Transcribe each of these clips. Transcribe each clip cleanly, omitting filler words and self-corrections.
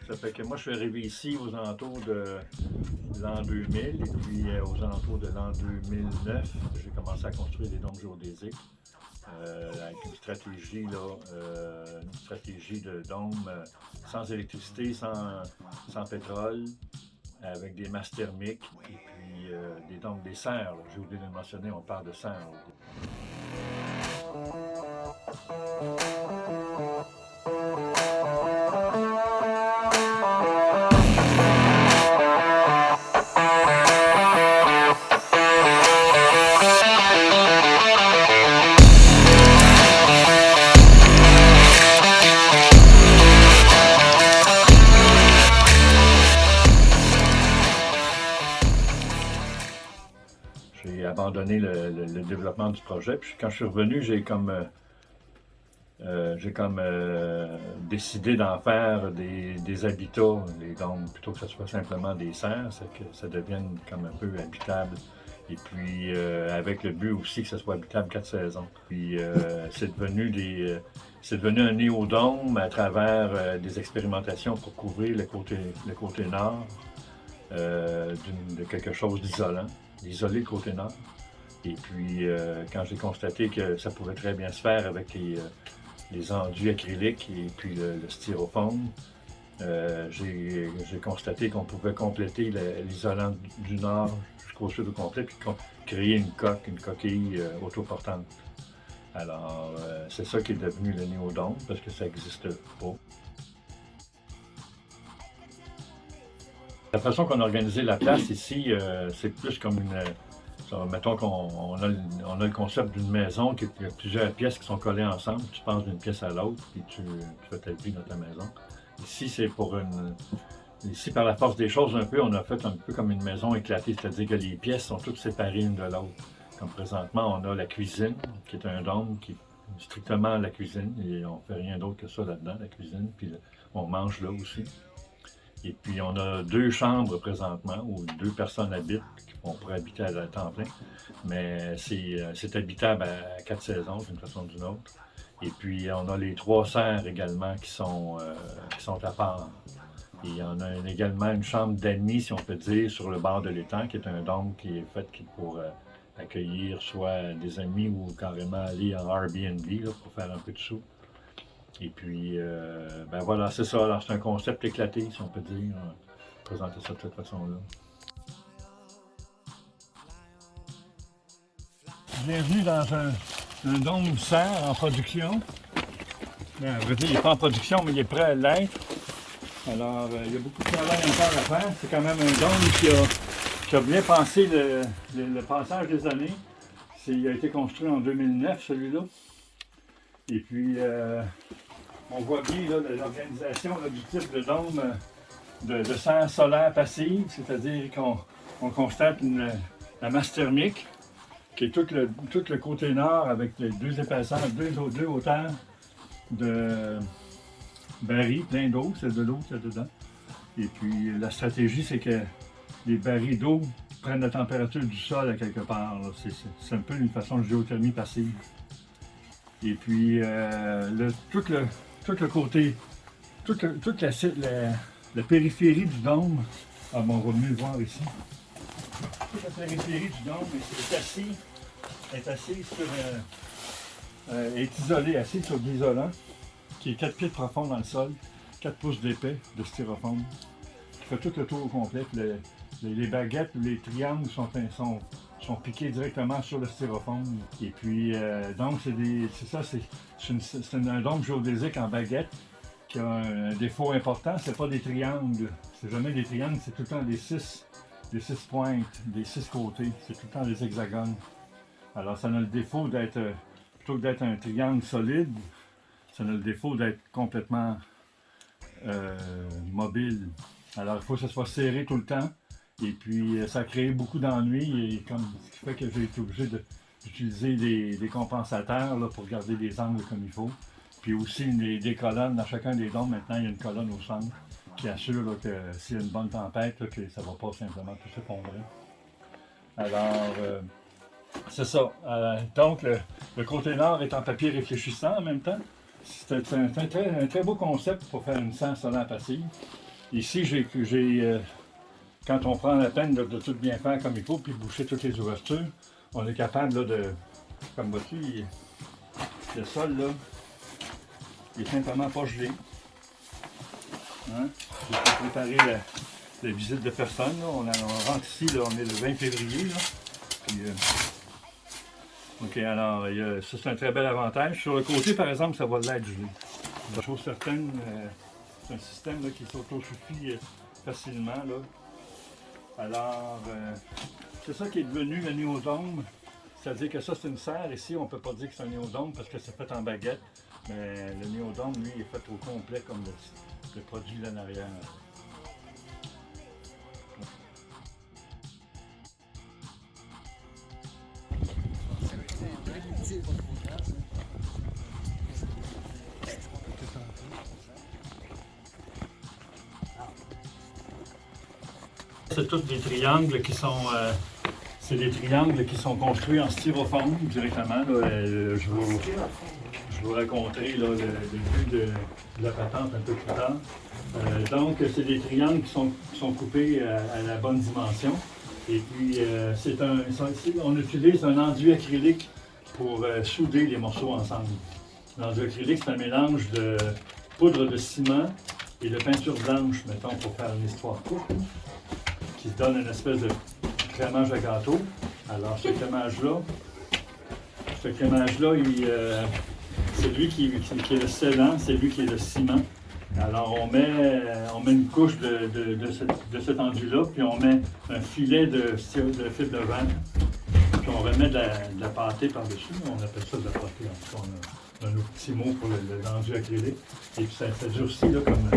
Ça fait que moi, je suis arrivé ici aux alentours de l'an 2000 et puis aux alentours de l'an 2009, j'ai commencé à construire des dômes géodésiques avec une stratégie de dôme sans électricité, sans pétrole, avec des masses thermiques et puis des serres. J'ai oublié de le mentionner, on parle de serres. J'ai abandonné le développement du projet. Puis quand je suis revenu, j'ai décidé d'en faire des habitats, les dômes, plutôt que ce soit simplement des serres, c'est que ça devienne comme un peu habitable. Et puis avec le but aussi que ce soit habitable 4 saisons. Puis c'est devenu un néodôme à travers des expérimentations pour couvrir le côté nord de quelque chose d'isolant, d'isoler le côté nord. Et puis, quand j'ai constaté que ça pouvait très bien se faire avec les enduits acryliques et puis le styrofoam, j'ai constaté qu'on pouvait compléter l'isolant du nord jusqu'au sud au complet, puis créer une coquille autoportante. Alors, c'est ça qui est devenu le néodôme, parce que ça n'existe pas. La façon qu'on a organisé la place ici, c'est plus comme mettons qu'on a le concept d'une maison qui a plusieurs pièces qui sont collées ensemble. Tu passes d'une pièce à l'autre, puis tu fais ta vie dans ta maison. Ici, Ici, par la force des choses, un peu, on a fait un peu comme une maison éclatée, c'est-à-dire que les pièces sont toutes séparées l'une de l'autre. Comme présentement, on a la cuisine, qui est un dôme qui est strictement la cuisine, et on fait rien d'autre que ça là-dedans, la cuisine, puis on mange là aussi. Et puis, on a 2 chambres présentement où 2 personnes habitent. On pourrait habiter à temps plein, mais c'est habitable à 4 saisons d'une façon ou d'une autre. Et puis, on a les 3 serres également qui sont à part. Et il y en a également une chambre d'amis, si on peut dire, sur le bord de l'étang, qui est un dôme qui est fait pour accueillir soit des amis ou carrément aller en Airbnb là, pour faire un peu de sous. Et puis, ben voilà, c'est ça. Alors, c'est un concept éclaté, si on peut dire, présenter ça de cette façon-là. Bienvenue dans un dôme serre en production. Ben, à vrai dire, il n'est pas en production, mais il est prêt à l'être. Alors, il y a beaucoup de travail encore à faire. C'est quand même un dôme qui a bien pensé le passage des années. Il a été construit en 2009, celui-là. Et puis, on voit bien l'organisation du type de dôme de serre solaire passive, c'est-à-dire qu'on constate la masse thermique, qui est tout le côté nord avec les 2 épaisseurs, 2 hauteurs de barils pleins d'eau, c'est de l'eau qu'il y a dedans. Et puis la stratégie, c'est que les barils d'eau prennent la température du sol à quelque part. C'est un peu une façon de géothermie passive. Et puis tout le côté, toute la périphérie du dôme, on va mieux le voir ici. Toute la périphérie du dôme est isolée, assise sur de l'isolant, qui est 4 pieds de profond dans le sol, 4 pouces d'épais de styrofoam, qui fait tout le tour au complet. Les baguettes ou les triangles sont piqués directement sur le styrofoam. Et puis, donc, c'est un dôme géodésique en baguette qui a un défaut important, c'est pas des triangles. C'est jamais des triangles, c'est tout le temps des 6 pointes, des 6 côtés. C'est tout le temps des hexagones. Alors, ça a le défaut d'être, plutôt que d'être un triangle solide, ça a le défaut d'être complètement mobile. Alors, il faut que ça soit serré tout le temps. Et puis, ça a créé beaucoup d'ennuis, ce qui fait que j'ai été obligé d'utiliser des compensateurs là, pour garder les angles comme il faut. Puis aussi, des colonnes. Dans chacun des dômes, maintenant, il y a une colonne au centre qui assure là, que s'il y a une bonne tempête, là, que ça ne va pas simplement tout s'effondrer. Alors, c'est ça. Donc, le côté nord est en papier réfléchissant en même temps. C'est un très beau concept pour faire une serre solaire passive. Ici, quand on prend la peine de tout bien faire comme il faut, puis boucher toutes les ouvertures, on est capable là, de, comme vois-tu, le sol là, il est simplement pas gelé. Hein? J'ai préparé la visite de personne. Là. On rentre ici, là, on est le 20 février. Là. Puis, OK, alors, ça c'est un très bel avantage. Sur le côté, par exemple, ça va l'être gelé. La chose certaine, c'est un système là, qui s'autosuffit facilement. Là. Alors, c'est ça qui est devenu le néodome. C'est-à-dire que ça, c'est une serre. Ici, on ne peut pas dire que c'est un néodome parce que c'est fait en baguette. Mais le néodome, lui, est fait au complet comme le produit là en arrière. C'est tous des triangles qui sont... c'est des triangles qui sont construits en styrofoam directement. Là, je vous raconterai là, le début de la patente un peu plus tard. Donc, c'est des triangles qui sont coupés à la bonne dimension. Et puis, on utilise un enduit acrylique pour souder les morceaux ensemble. L'enduit acrylique, c'est un mélange de poudre de ciment et de peinture blanche, mettons, pour faire une histoire courte, qui donne une espèce de crémage à gâteau. Alors, ce crémage-là, c'est lui qui est le scellant, c'est lui qui est le ciment. Alors, on met une couche de cet enduit-là, puis on met un filet de fibre de verre, puis on remet de la pâtée par-dessus. On appelle ça de la pâtée. En tout cas, on a un autre petit mot pour l'enduit acrylique. Et puis, ça durcit, là, comme...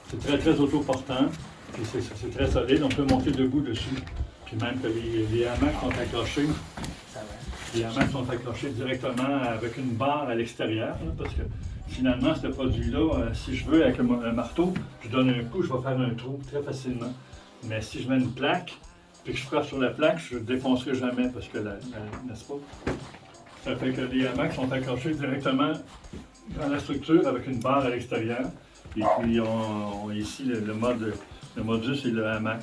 c'est très, très autoportant, puis c'est très solide. On peut monter debout dessus. Puis même que les hamacs sont accrochés. Les hamacs sont accrochés directement avec une barre à l'extérieur, là, parce que finalement, ce produit-là, si je veux, avec un marteau, je donne un coup, je vais faire un trou très facilement. Mais si je mets une plaque, puis que je frappe sur la plaque, je ne défoncerai jamais, parce que, n'est-ce pas? Ça fait que les hamacs sont accrochés directement dans la structure avec une barre à l'extérieur. Et puis, ici, le modus, c'est le hamac.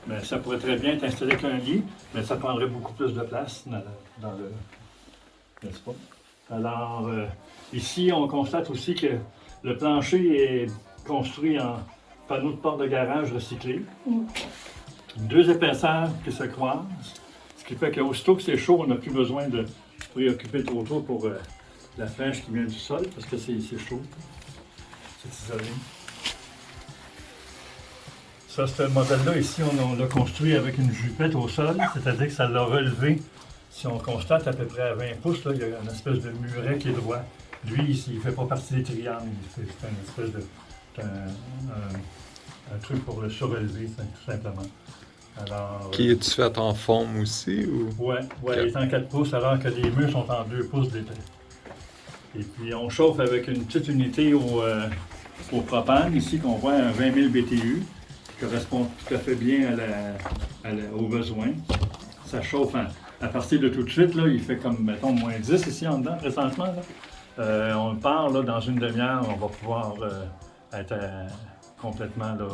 Mais ça pourrait très bien être installé qu'un lit, mais ça prendrait beaucoup plus de place dans le... N'est-ce pas? Alors, ici, on constate aussi que le plancher est construit en panneaux de porte de garage recyclés. Deux épaisseurs qui se croisent, ce qui fait qu'aussitôt que c'est chaud, on n'a plus besoin de se préoccuper trop pour la flèche qui vient du sol, parce que c'est chaud. C'est isolé. Ça, ce modèle-là, ici, on l'a construit avec une jupette au sol, c'est-à-dire que ça l'a relevé. Si on constate à peu près à 20 pouces, là, il y a une espèce de muret qui est droit. Lui, il ne fait pas partie des triangles, c'est une espèce de... un truc pour le surélever, tout simplement. Alors, Qui est-tu fait en forme aussi? Oui, il est en 4 pouces, alors que les murs sont en 2 pouces d'été. Et puis, on chauffe avec une petite unité au propane, ici, qu'on voit à 20 000 BTU. Correspond tout à fait bien aux besoins. Ça chauffe à partir de tout de suite, là, il fait comme, mettons, moins 10 ici en dedans, présentement. Là. On part, là, dans une demi-heure, on va pouvoir être complètement, là,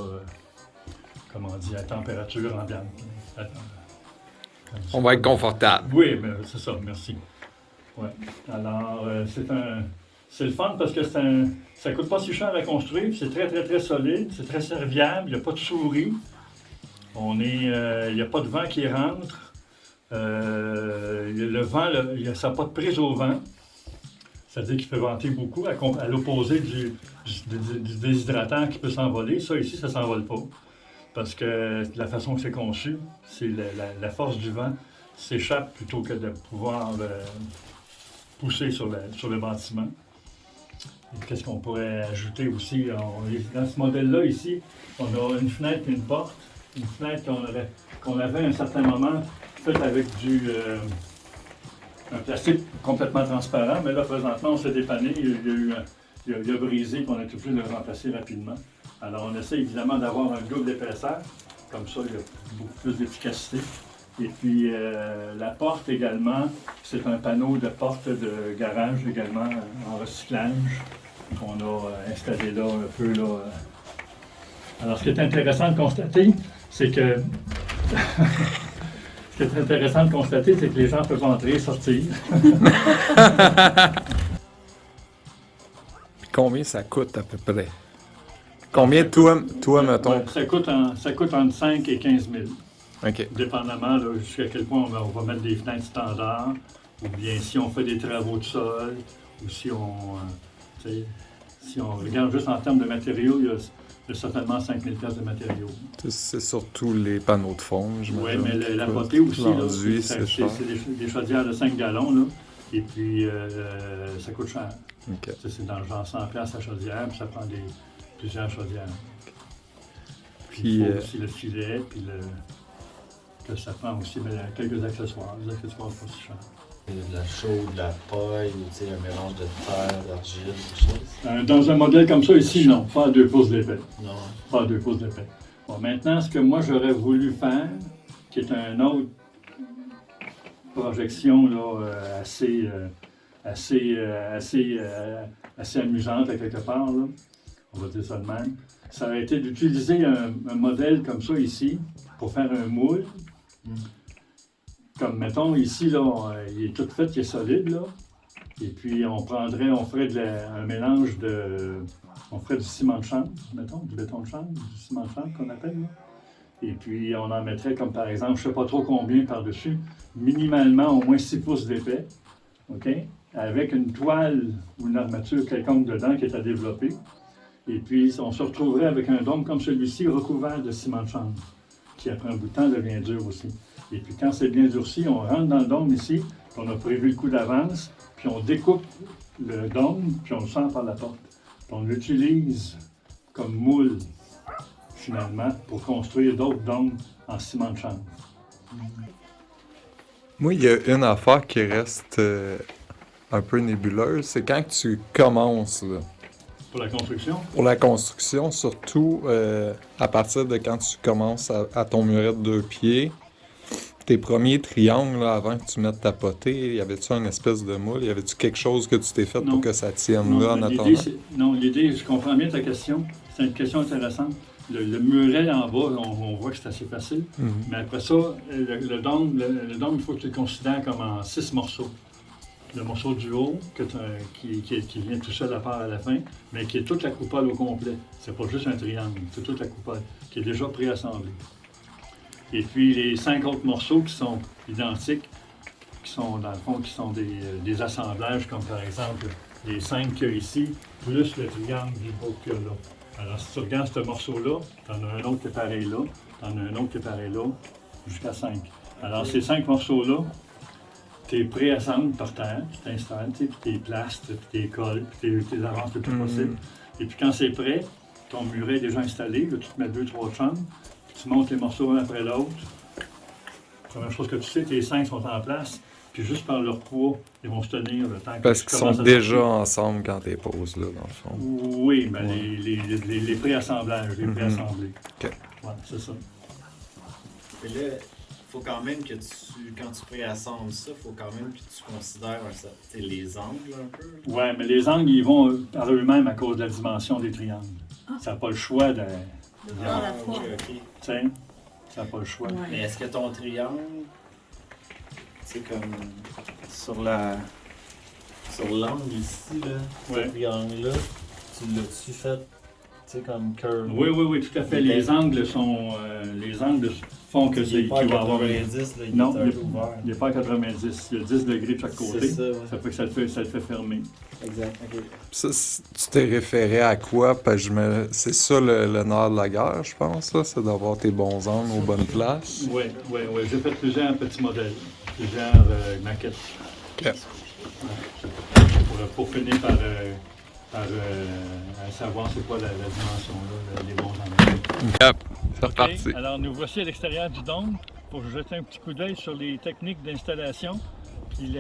comment on dit, à température ambiante. On va être confortable. Oui, mais c'est ça, merci. Ouais. Alors, c'est le fun parce que ça ne coûte pas si cher à construire, c'est très, très, très solide, c'est très serviable, il n'y a pas de souris, il n'y a pas de vent qui rentre, le vent, ça n'a pas de prise au vent, c'est-à-dire qu'il peut venter beaucoup, à l'opposé du déshydratant qui peut s'envoler. Ça, ici, ça ne s'envole pas, parce que la façon que c'est conçu, c'est la force du vent s'échappe plutôt que de pouvoir pousser sur le bâtiment. Qu'est-ce qu'on pourrait ajouter aussi? Dans ce modèle-là, ici, on a une fenêtre et une porte. Une fenêtre qu'on avait à un certain moment faite avec un plastique complètement transparent, mais là, présentement, on s'est dépanné, il a brisé, et on a été obligé de le remplacer rapidement. Alors, on essaie évidemment d'avoir un double épaisseur, comme ça, il y a beaucoup plus d'efficacité. Et puis, la porte également, c'est un panneau de porte de garage également en recyclage qu'on a installé là un peu là, Alors, ce qui est intéressant de constater, c'est que... Ce qui est intéressant de constater, c'est que les gens peuvent entrer et sortir. Combien ça coûte à peu près? Combien, toi mettons? Ouais, ça coûte entre 5 et 15 000. OK. Dépendamment jusqu'à quel point on va mettre des fenêtres standards, ou bien si on fait des travaux de sol, ou si on regarde juste en termes de matériaux, il y a certainement 5 000 de matériaux. C'est surtout les panneaux de fond, Oui, j'imagine. mais la potée aussi, L'enduit, c'est des chaudières de 5 gallons, là, et puis ça coûte cher. OK. C'est dans le genre 100$ la chaudière, puis ça prend plusieurs chaudières. Puis Puis, il faut aussi le filet, puis que ça prend aussi quelques accessoires. Les accessoires sont pas si chers. De la chaux, de la paille, ou un mélange de terre, d'argile, des choses. Dans un modèle comme ça, ici, non, pas à 2 pouces d'épais. Non. Pas à 2 pouces d'épais. Bon, maintenant, ce que moi j'aurais voulu faire, qui est une autre projection là, assez amusante à quelque part, là, on va dire ça de même, ça aurait été d'utiliser un modèle comme ça ici pour faire un moule. Comme, mettons, ici, là, il est tout fait, il est solide, là. Et puis, on ferait un mélange on ferait du ciment de chambre, mettons, du béton de chambre, du ciment de chambre qu'on appelle, là. Et puis, on en mettrait, comme par exemple, je ne sais pas trop combien par-dessus, minimalement au moins 6 pouces d'épais, OK? Avec une toile ou une armature quelconque dedans qui est à développer. Et puis, on se retrouverait avec un dôme comme celui-ci, recouvert de ciment de chambre, qui après un bout de temps devient dur aussi. Et puis quand c'est bien durci, on rentre dans le dôme ici, puis on a prévu le coup d'avance, puis on découpe le dôme, puis on le sort par la porte. Puis on l'utilise comme moule, finalement, pour construire d'autres dômes en ciment de chambre. Moi, il y a une affaire qui reste un peu nébuleuse, c'est quand tu commences, là. Pour la construction? Pour la construction, surtout à partir de quand tu commences à ton muret de 2 pieds, tes premiers triangles, là, avant que tu mettes ta potée, y avait-tu une espèce de moule? Y avait-tu quelque chose que tu t'es fait pour que ça tienne là en attendant? Non, l'idée, je comprends bien ta question. C'est une question intéressante. Le muret en bas, on voit que c'est assez facile. Mais après ça, le dôme, il faut que tu le considères comme en 6 morceaux. Le morceau du haut, qui vient tout seul à part à la fin, mais qui est toute la coupole au complet. C'est pas juste un triangle, c'est toute la coupole, qui est déjà préassemblée. Et puis les 5 autres morceaux qui sont identiques, qui sont dans le fond des assemblages, comme par exemple les 5 qu'il y a ici, plus le triangle du bas qu'il y a là. Alors si tu regardes ce morceau-là, tu en as un autre qui est pareil là, tu en as un autre qui est pareil là, jusqu'à 5. Alors ces 5 morceaux-là, tu es préassembles par terre, tu t'installes, puis tu les plastes, puis tu les colles, puis tu les avances le plus possible. Et puis quand c'est prêt, ton muret est déjà installé, là, tu te mets 2-3 chambres, puis tu montes les morceaux un après l'autre. Première chose que tu sais, tes 5 sont en place, puis juste par leur poids, ils vont se tenir le temps que Parce tu qu'ils commences sont à déjà sortir. ensemble quand t'es poses, là, dans le fond. Oui, mais les préassemblages, les préassemblés. OK. Ouais, c'est ça. Et là, il faut quand même que quand tu préassembles ça, il faut quand même que tu considères les angles un peu. Oui, mais les angles, ils vont par eux-mêmes à cause de la dimension des triangles. Ça n'a pas le choix de... voir la forme. ok. Tu sais, ça n'a pas le choix. Ouais. Mais est-ce que ton triangle, c'est comme sur l'angle ici, là, Ouais. ce triangle-là, tu l'as-tu fait, comme curve? Oui, tout à fait. Les angles font que Il n'est pas à qu'il va avoir une... 90, là, il Non, est un peu ouvert. il n'est pas à 90. Il y a 10 degrés de chaque côté. C'est ça, ouais. Ça fait que ça le fait fermer. Exact, ok. Ça, tu t'es référé à quoi? Parce que c'est ça le nerf de la guerre, je pense, là, c'est d'avoir tes bons angles aux bonnes places. Oui. J'ai fait plusieurs petits modèles, plusieurs maquettes. OK. Pour finir par savoir c'est quoi la dimension, là, les bons angles. Yep, c'est reparti. OK, alors nous voici à l'extérieur du dôme pour jeter un petit coup d'œil sur les techniques d'installation. Puis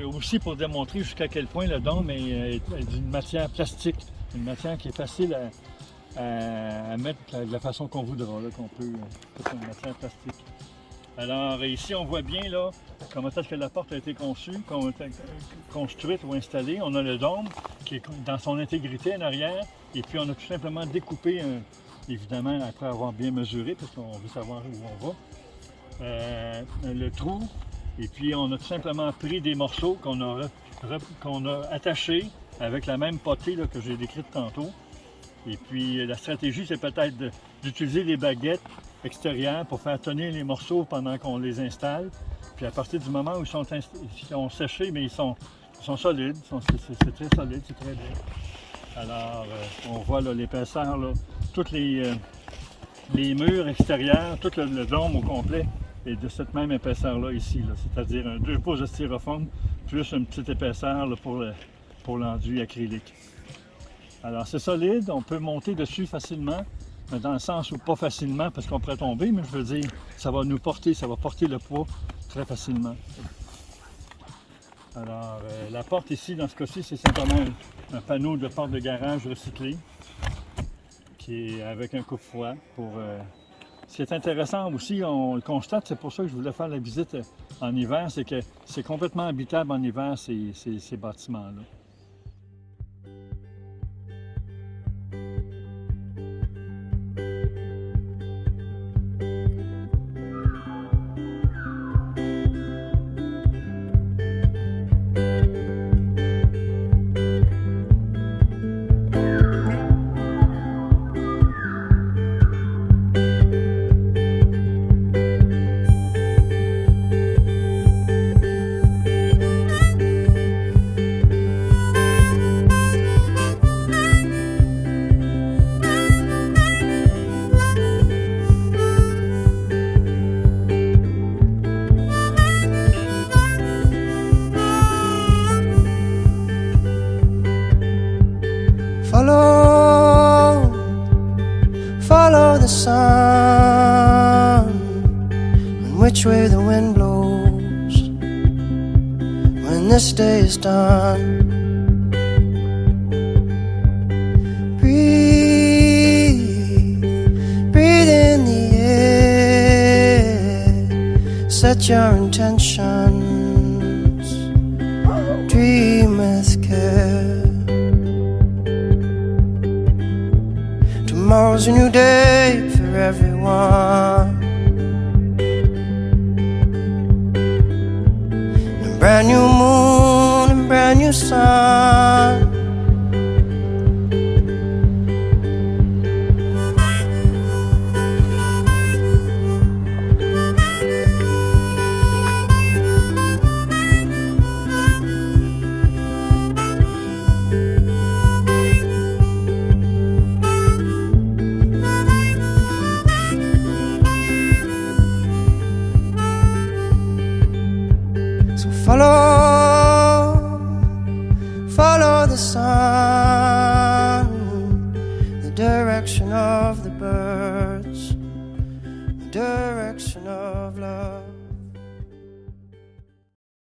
aussi pour démontrer jusqu'à quel point le dôme est d'une matière plastique, une matière qui est facile à mettre de la façon qu'on voudra, là, qu'on peut faire une matière plastique. Alors ici on voit bien là comment est-ce que la porte a été conçue, construite ou installée. On a le dôme qui est dans son intégrité en arrière et puis on a tout simplement découpé évidemment, après avoir bien mesuré, parce qu'on veut savoir où on va, le trou. Et puis, on a tout simplement pris des morceaux qu'on a attachés avec la même potée là, que j'ai décrite tantôt. Et puis, la stratégie, c'est peut-être d'utiliser des baguettes extérieures pour faire tenir les morceaux pendant qu'on les installe. Puis, à partir du moment où ils sont séchés, mais ils sont solides, c'est très solide, c'est très bien. Alors, on voit l'épaisseur, tous les murs extérieurs, tout le dôme au complet est de cette même épaisseur-là ici, c'est-à-dire 2 pouces de styrofoam plus une petite épaisseur là, pour l'enduit acrylique. Alors, c'est solide, on peut monter dessus facilement, mais dans le sens où pas facilement parce qu'on pourrait tomber, mais je veux dire, ça va porter le poids très facilement. Alors, la porte ici, dans ce cas-ci, c'est simplement un panneau de porte de garage recyclé qui est avec un coupe-froid. Ce qui est intéressant aussi, on le constate, c'est pour ça que je voulais faire la visite en hiver, c'est que c'est complètement habitable en hiver, ces bâtiments-là. Follow the sun, and which way the wind blows when this day is done. Breathe in the air, set your intentions, dream with care. Tomorrow's a new day for everyone, a brand new moon and brand new sun. Follow the sun, the direction of the birds, the direction of love.